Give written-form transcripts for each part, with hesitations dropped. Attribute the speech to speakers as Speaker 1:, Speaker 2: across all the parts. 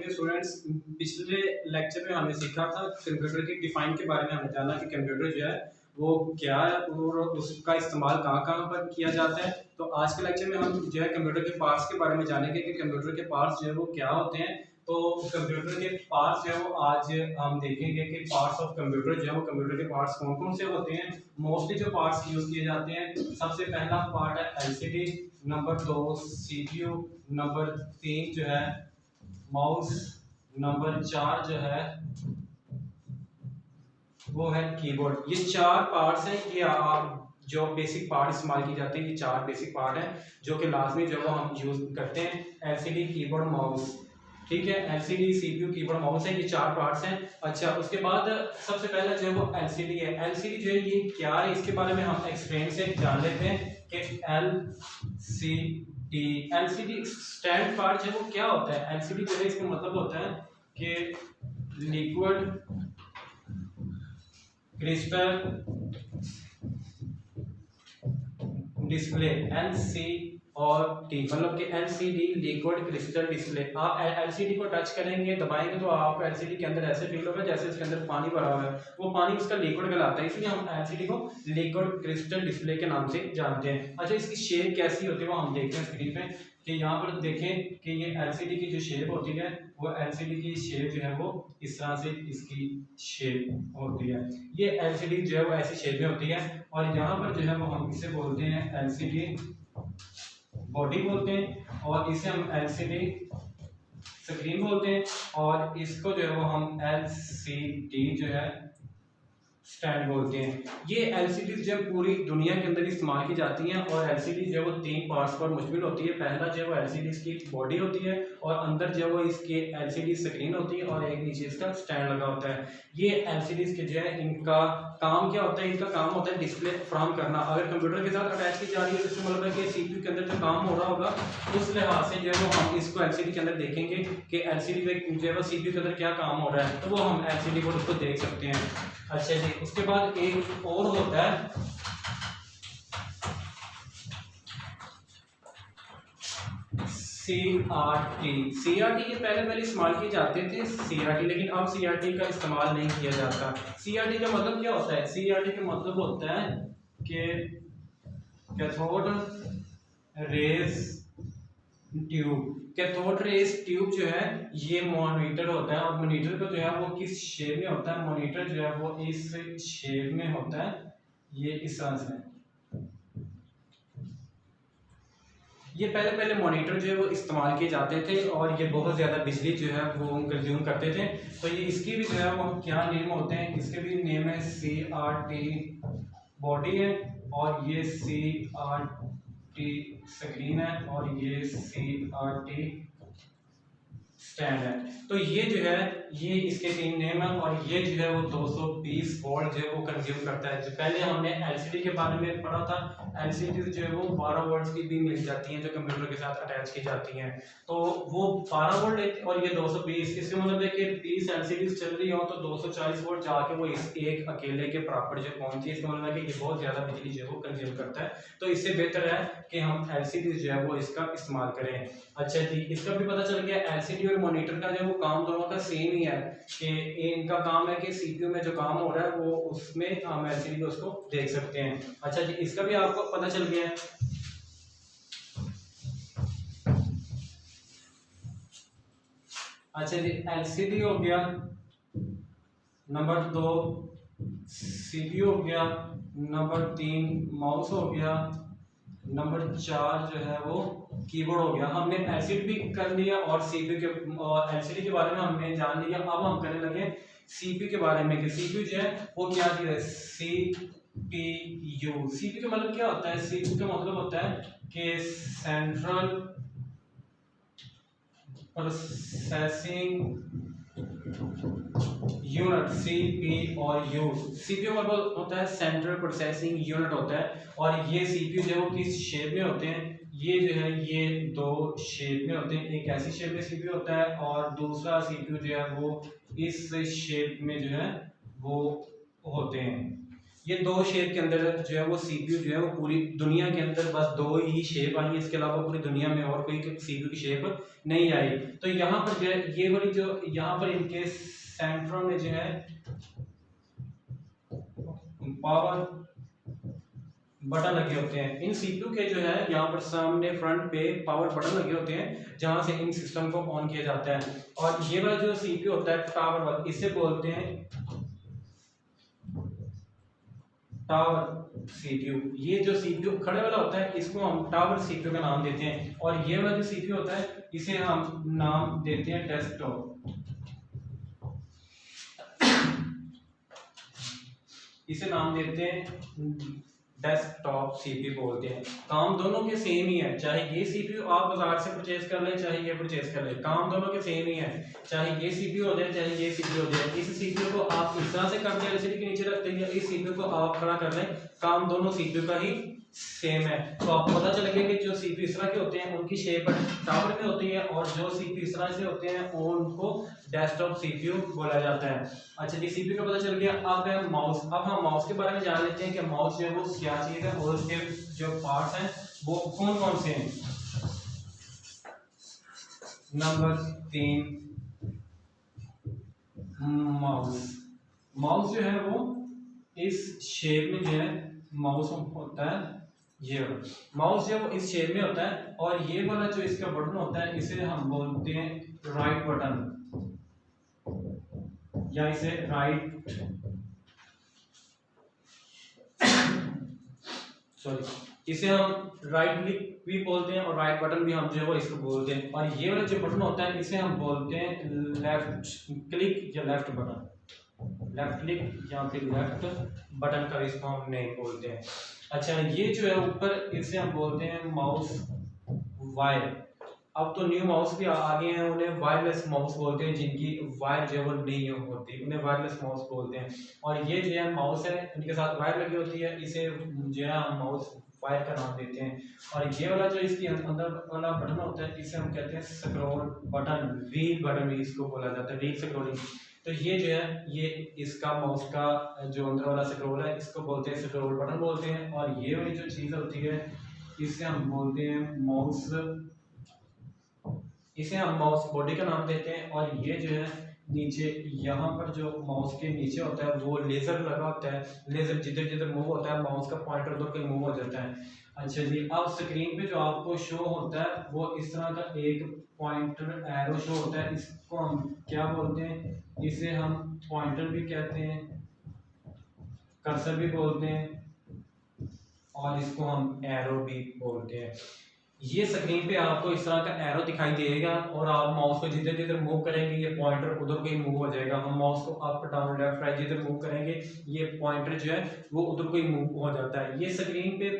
Speaker 1: के स्टूडेंट्स, पिछले लेक्चर में हमने सीखा था कंप्यूटर के डिफाइन के बारे में। हमने जाना कि कंप्यूटर जो है वो क्या है और उसका इस्तेमाल कहाँ कहाँ पर किया जाता है। तो आज के लेक्चर में हम जो है कंप्यूटर के पार्ट्स के बारे में जानेंगे कि कंप्यूटर के पार्ट्स जो है वो क्या होते हैं। तो कंप्यूटर के पार्ट्स जो है वो आज हम देखेंगे कि पार्ट्स ऑफ कंप्यूटर जो है वो कंप्यूटर के पार्ट्स कौन कौन से होते हैं। मोस्टली जो पार्ट्स यूज किए जाते हैं, सबसे पहला पार्ट है एलसीडी, नंबर 2 सीपीयू, नंबर 3 जो है माउस, नंबर 4 जो है वो है कीबोर्ड। ये चार पार्ट्स हैं। ये आप जो बेसिक पार्ट इस्तेमाल की जाते हैं, ये चार बेसिक पार्ट हैं जो कि लाजमी जो वो हम यूज करते हैं। एलसीडी, कीबोर्ड, माउस, ठीक है। एलसीडी, सीपीयू, कीबोर्ड, माउस है, ये चार पार्ट्स हैं। अच्छा, उसके बाद सबसे पहला जो है वो एलसीडी है। एलसीडी जो है ये क्या है, इसके बारे में हम एक्सप्लेन से जान लेते हैं कि एलसीडी स्टैंड पार्ट जो है वो क्या होता है। एलसीडी जो है इसका मतलब होता है कि लिक्विड क्रिस्टल डिस्प्ले, एलसी और टी, मतलब कि एलसीडी लिक्विड क्रिस्टल डिस्प्ले। आप एलसीडी को टच करेंगे, दबाएंगे तो आपको एलसीडी के अंदर ऐसे फील होगा जैसे इसके अंदर पानी भरा हुआ है। वो पानी उसका लिक्विड कहलाता है, इसलिए हम एलसीडी को लिक्विड क्रिस्टल डिस्प्ले के नाम से जानते हैं। अच्छा, इसकी शेप कैसी होती है वो हम देखते हैं स्क्रीन पे कि यहाँ पर देखें कि ये एलसीडी की जो शेप होती है वो एलसीडी की शेप जो है वो इस तरह से इसकी शेप होती है। ये एलसीडी जो है वो ऐसी शेप में होती है और यहाँ पर जो है वो हम इसे बोलते हैं एलसीडी बॉडी बोलते हैं और इसे हम एलसीडी स्क्रीन बोलते हैं और इसको जो है वो हम एलसीडी जो है स्टैंड बोलते हैं। ये एलसीडी जो है पूरी दुनिया के अंदर इस्तेमाल की जाती हैं और एलसीडी जो है वो तीन पार्ट्स पर मुश्तमिल होती है। पहला जो है वो एलसीडी की बॉडी होती है और अंदर जो है वो इसके एलसीडी स्क्रीन होती है और एक नीचे इसका स्टैंड लगा होता है। ये एलसीडी के जो है इनका काम क्या होता है, इनका काम होता है डिस्प्ले फराहम करना। अगर कंप्यूटर के साथ अटैच की जा रही है तो इसका मतलब है कि सीपीयू के अंदर जो काम हो रहा होगा उस लिहाज से जो है वो हम इसको एलसीडी के अंदर देखेंगे कि एलसीडी में जो है वो सीपीयू के अंदर क्या काम हो रहा है, तो वो हम एलसीडी को उसको देख सकते हैं। अच्छा जी, उसके बाद एक और होता है सीआरटी। सीआरटी ये पहले इस्तेमाल किए जाते थे सीआरटी, लेकिन अब सीआरटी का इस्तेमाल नहीं किया जाता। सीआरटी का मतलब क्या होता है? सीआरटी का मतलब होता है कि cathode rays tube. Cathode rays tube जो है ये मॉनिटर होता है और मॉनिटर को जो है वो किस शेप में होता है? मॉनिटर जो है वो इस शेप में होता है, ये इस तरह से। ये पहले मॉनिटर जो है वो इस्तेमाल किए जाते थे और ये बहुत ज़्यादा बिजली जो है वो कंज्यूम करते थे। तो ये इसकी भी जो है वो क्या नेम होते हैं? इसके भी नेम है सीआरटी बॉडी है और ये सीआरटी स्क्रीन है और ये सीआरटी स्टैंड है। तो ये जो है ये इसके तीन नेम है और ये जो है वो 220 वोल्ट जो है वो कंज्यूम करता है। जो पहले हमने एलसीडी के बारे में पढ़ा था, एलसीडी जो है वो 12 वोल्ट की भी मिल जाती हैं जो कंप्यूटर के साथ अटैच की जाती हैं। तो वो 12 वोल्ट और ये 220, इससे मतलब है कि 20 एलसीडी चल रही हो तो 240 वोल्ट जाके वो इस एक अकेले के बराबर जो पहुंची है। इसका मतलब है कि ये बहुत ज़्यादा बिजली जो है वो कंज्यूम करता है। तो इससे बेहतर है कि हम एलसीडी जो है वो इसका इस्तेमाल करें। अच्छा जी, इसका भी पता चल गया एलसीडी और मॉनिटर का जो वो काम दोनों का सेम ही है कि इनका काम है कि सीपीयू में जो काम हो रहा है वो उसमें हम एलसीडी में उसको देख सकते हैं। अच्छा जी, इसका भी आपको पता चल गया है। अच्छा जी, एलसीडी हो गया, नंबर 2 सीपीयू हो गया, नंबर 3 माउस हो गया, नंबर 4 जो है वो कीबोर्ड हो गया। हमने एलसीडी भी कर लिया और सीपीयू के और एलसीडी के बारे में हमने जान लिया। अब हम करने लगे सीपीयू के बारे में कि सीपीयू जो है वो क्या चीज है? सीपीयू। सीपीयू का मतलब क्या होता है? सीपीयू का मतलब होता है कि सेंट्रल प्रोसेसिंग यूनिट। सीपी और यू, सीपीयू मतलब होता है सेंट्रल प्रोसेसिंग यूनिट होता है और ये सीपीयू जो है वो किस शेप में होते हैं? ये जो है ये दो शेप में होते हैं। एक ऐसी शेप में सीपीयू होता है और दूसरा सीपीयू जो है वो इस शेप में जो है वो होते हैं। ये दो शेप के अंदर जो है वो सीपीयू जो है वो पूरी दुनिया के अंदर बस दो ही शेप आई है, इसके अलावा पूरी दुनिया में और कोई सीपीयू की शेप नहीं आई। तो यहाँ पर जो है ये वाली जो यहाँ पर इनके सेंटरों में जो है पावर बटन लगे होते हैं। इन सीपीयू के जो है यहाँ पर सामने फ्रंट पे पावर बटन लगे होते हैं जहां से इन सिस्टम को ऑन किया जाता है। और ये वाला जो सीपीयू होता है टावर वाला, इसे बोलते हैं टावर सीपीयू। ये जो सीपीयू खड़े वाला होता है इसको हम टावर सीपीयू का नाम देते हैं। और ये वाला जो सीपीयू होता है इसे हम नाम देते हैं डेस्कटॉप। इसे नाम देते हैं डेस्कटॉप सीपीयू बोलते हैं। काम दोनों के सेम ही है, चाहे ये सीपीयू आप बाजार से परचेज कर लें चाहे ये परचेज कर लें, काम दोनों के सेम ही है। चाहे ये सीपीयू हो जाए चाहे ये सीपीयू हो जाए, इस सीपीयू को आप इस तरह से कर दें एलसीडी के नीचे रख दें या इस सीपीयू को आप खड़ा कर लें, काम दोनों सीपीयू का ही सेम है। तो आपको पता चलेगा कि जो सीपीयू इस तरह के होते हैं उनकी शेप टावर में होती है और जो सीपीयू इस तरह से होते हैं उनको डेस्कटॉप सीपीयू बोला जाता है। अच्छा जी, सीपीयू का पता चल गया। अब है माउस। अब हम माउस के बारे में जान लेते हैं कि माउस जो है वो क्या चीज है और उसके जो पार्ट्स हैं वो कौन कौन से हैं। Number 3 mouse. माउस जो है वो इस शेप में जो है माउस होता है। ये माउस जो है वो इस शेप में होता है और ये वाला जो इसका बटन होता है इसे हम बोलते हैं राइट बटन या इसे राइट इसे हम राइट क्लिक भी बोलते हैं और राइट बटन भी हम जो है वो इसको बोलते हैं। और ये वाला जो बटन होता है इसे हम बोलते हैं लेफ्ट क्लिक या लेफ्ट बटन, लेफ्ट क्लिक या फिर लेफ्ट बटन का इसको हम नहीं बोलते हैं। अच्छा, ये जो है ऊपर इसे हम बोलते हैं माउस वायर। अब तो न्यू माउस भी आ गए हैं, उन्हें वायरलेस माउस बोलते हैं, जिनकी वायर जो है वो नहीं होती उन्हें वायरलेस माउस बोलते हैं। और ये जो है माउस है इनके साथ वायर लगी होती है, इसे जो है हम माउस वायर का नाम देते हैं। और ये वाला जो इसके अंदर वाला बटन होता है इसे हम कहते हैं स्क्रॉल बटन, व्हील बटन भी इसको बोला जाता है, व्हील स्क्रॉलिंग। तो ये जो है ये इसका माउस का जो अंदर वाला स्क्रॉल है इसको बोलते हैं स्क्रॉल बटन बोलते हैं। और ये वाली जो चीज़ होती है इसे हम बोलते हैं माउस, इसे हम माउस बॉडी का नाम देते हैं। और ये जो है नीचे यहाँ पर जो माउस के नीचे होता है वो लेजर लगा होता है, लेजर जिधर जिधर मूव होता है माउस का पॉइंटर उधर कहीं मूव हो जाता है। अच्छा जी, अब स्क्रीन पे जो आपको शो होता है वो इस तरह का एक पॉइंटर एरो शो होता है, इसको हम क्या बोलते हैं, इसे हम पॉइंटर भी कहते हैं, कर्सर भी बोलते हैं और इसको हम एरो भी बोलते हैं। ये स्क्रीन पे आपको इस तरह का एरो दिखाई देगा और आप माउस को जिधर जिधर मूव करेंगे ये पॉइंटर उधर को ही मूव हो जाएगा। हम माउस को अप डाउन लेफ्ट राइट जिधर मूव करेंगे ये पॉइंटर जो है वो उधर को ही मूव हो जाता है। ये स्क्रीन पे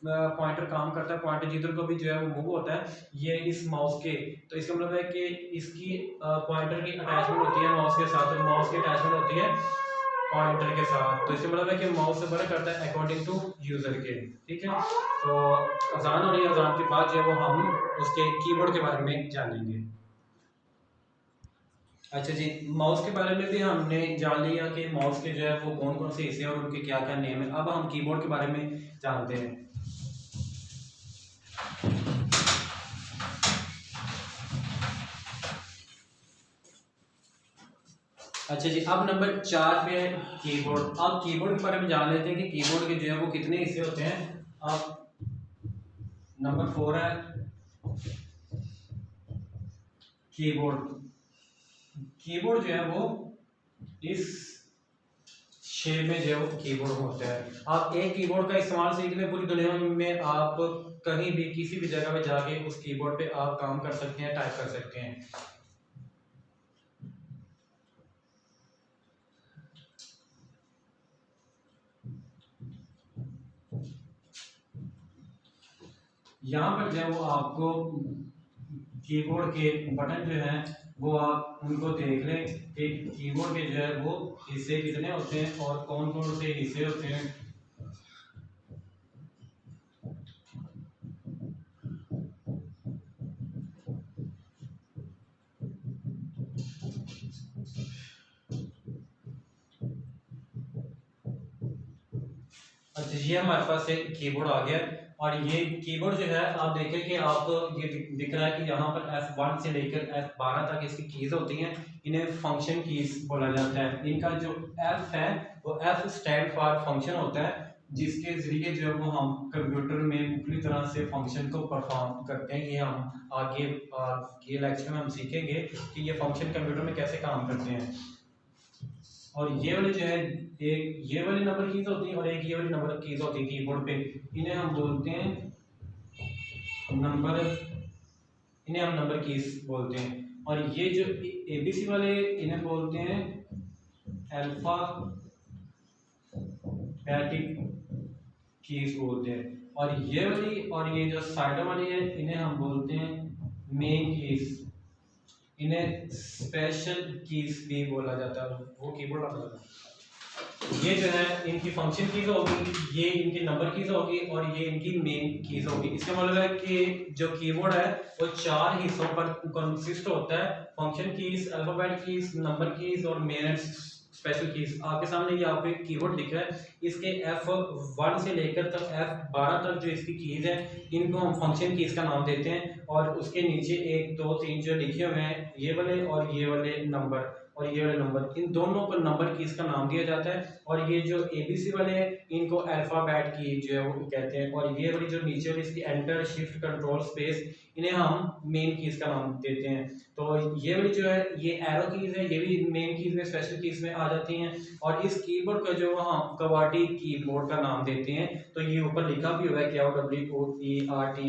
Speaker 1: पॉइंटर काम करता है, पॉइंटर जिधर को भी जो है वो मूव होता है ये इस माउस के। तो इसका मतलब है कि इसकी पॉइंटर की अटैचमेंट होती है माउस के साथ और माउस की अटैचमेंट होती है पॉइंटर के साथ। तो इसका मतलब है कि माउस से वर्क करता है अकॉर्डिंग टू यूजर के। ठीक है, तो अजान हो रही है, अजान के बाद जो है वो हम उसके कीबोर्ड के बारे में जानेंगे। अच्छा जी, माउस के बारे में भी हमने जान लिया कि माउस के जो है वो कौन कौन से हिस्से हैं और उनके क्या क्या नेम है। अब हम कीबोर्ड के बारे में जानते हैं। अच्छा जी, अब नंबर 4 पे है कीबोर्ड। अब कीबोर्ड के बारे में जान लेते हैं कि कीबोर्ड के जो है वो कितने हिस्से होते हैं। अब नंबर 4 है कीबोर्ड। कीबोर्ड जो है वो इस शेप में जो है वो कीबोर्ड होता है। आप एक कीबोर्ड का इस्तेमाल सीख लें, पूरी दुनिया में आप कहीं भी किसी भी जगह पे जाके उस कीबोर्ड पे आप काम कर सकते हैं, टाइप कर सकते हैं। यहाँ पर जो है वो आपको कीबोर्ड के बटन जो हैं वो आप उनको देख लें कि कीबोर्ड के जो है वो हिस्से कितने होते हैं और कौन कौन से हिस्से होते हैं। अच्छा, ये हमारे पास एक कीबोर्ड आ गया और ये कीबोर्ड जो है आप देखें कि आपको ये दिख रहा है कि यहाँ पर F1 से लेकर F12 तक इसकी कीज होती हैं। इन्हें फंक्शन कीज बोला जाता है। इनका जो F है वो F स्टैंड फॉर फंक्शन होता है, जिसके जरिए जो है वो हम कंप्यूटर में मुख्तलिफ तरह से फंक्शन को परफॉर्म करते हैं। ये हम आगे ये लेक्चर में हम सीखेंगे कि ये फंक्शन कंप्यूटर में कैसे काम करते हैं। और ये वाली जो है, एक ये वाली नंबर कीज होती है और एक ये वाली नंबर कीज होती है कीबोर्ड पे। इन्हें हम बोलते हैं नंबर, इन्हें हम नंबर कीज बोलते हैं। और ये जो एबीसी वाले इन्हें बोलते हैं अल्फाबेटिक कीज बोलते हैं। और ये वाली और ये जो साइड वाली है इन्हें हम बोलते हैं मेन कीज। इन्हें स्पेशल कीज भी बोला जाता है। वो कीबोर्ड आप लगा, ये जो है इनकी फंक्शन कीज होगी, ये इनकी नंबर कीज होगी और ये इनकी मेन कीज होगी। इसका मतलब है कि जो कीबोर्ड है वो 4 हिस्सों पर कंसिस्ट होता है: function keys, alphabet keys, number keys और मेन एंड स्पेशल कीज। आपके सामने ये आपको एक कीबोर्ड दिख रहा है, इसके F1 से लेकर तक F12 तक जो इसकी कीज है इनको हम फंक्शन कीज का नाम देते हैं। और उसके नीचे 1 2 3 जो लिखे हुए हैं ये वाले और ये वाले नंबर और ये वाले नंबर, इन दोनों को नंबर कीज का नाम दिया जाता है। और ये जो एबीसी वाले हैं इनको अल्फाबेट की जो है वो कहते हैं। और ये वाली जो नीचे वाली इसकी एंटर शिफ्ट कंट्रोल स्पेस, इन्हें हम मेन कीज का नाम देते हैं। तो ये वाली जो है ये एरो कीज है, ये भी मेन कीज में स्पेशल कीज में आ जाती हैं। और इस कीबोर्ड का जो हम कवाटी कीबोर्ड का नाम देते हैं। तो ये ऊपर लिखा भी हुआ है KWOERTY,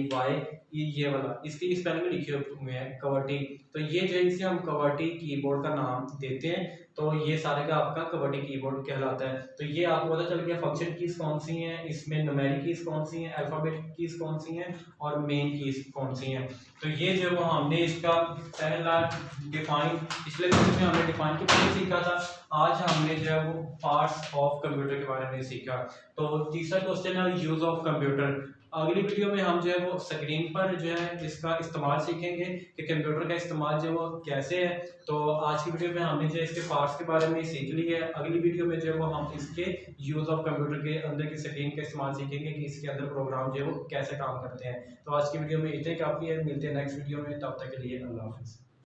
Speaker 1: ये वाला इसकी स्पेलिंग में लिखे हुए हैं कवाटी। तो ये जो है इसे हम कवाटी कीबोर्ड का नाम देते हैं। तो ये सारे का आपका कवाटी कीबोर्ड कहलाता है। तो ये आपको पता चल गया फंक्शन कीज कौन सी हैं, इसमें न्यूमेरिक कीज कौन सी हैं, अल्फाबेट कीज कौन सी हैं और मेन कीज कौन सी हैं। तो ये जो वो हमने इसका पहला डिफाइन, पिछले वीडियो में हमने डिफाइन के बारे में सीखा था। आज हमने जो है वो पार्ट्स ऑफ कंप्यूटर के बारे में सीखा। तो तीसरा क्वेश्चन है यूज ऑफ कंप्यूटर। अगली वीडियो में हम जो है वो स्क्रीन पर जो है इसका इस्तेमाल सीखेंगे कि कंप्यूटर का इस्तेमाल जो है वो कैसे है। तो आज की वीडियो में हमने जो इसके पार्ट्स के बारे में सीख लिया है। अगली वीडियो में जो है वो हम इसके यूज़ ऑफ कंप्यूटर के अंदर की स्क्रीन का इस्तेमाल सीखेंगे कि इसके अंदर प्रोग्राम जो है वो कैसे काम करते हैं। तो आज की वीडियो में इतने काफ़ी है, मिलते हैं नेक्स्ट वीडियो में, तब तक के लिए अल्लाह हाफिज़।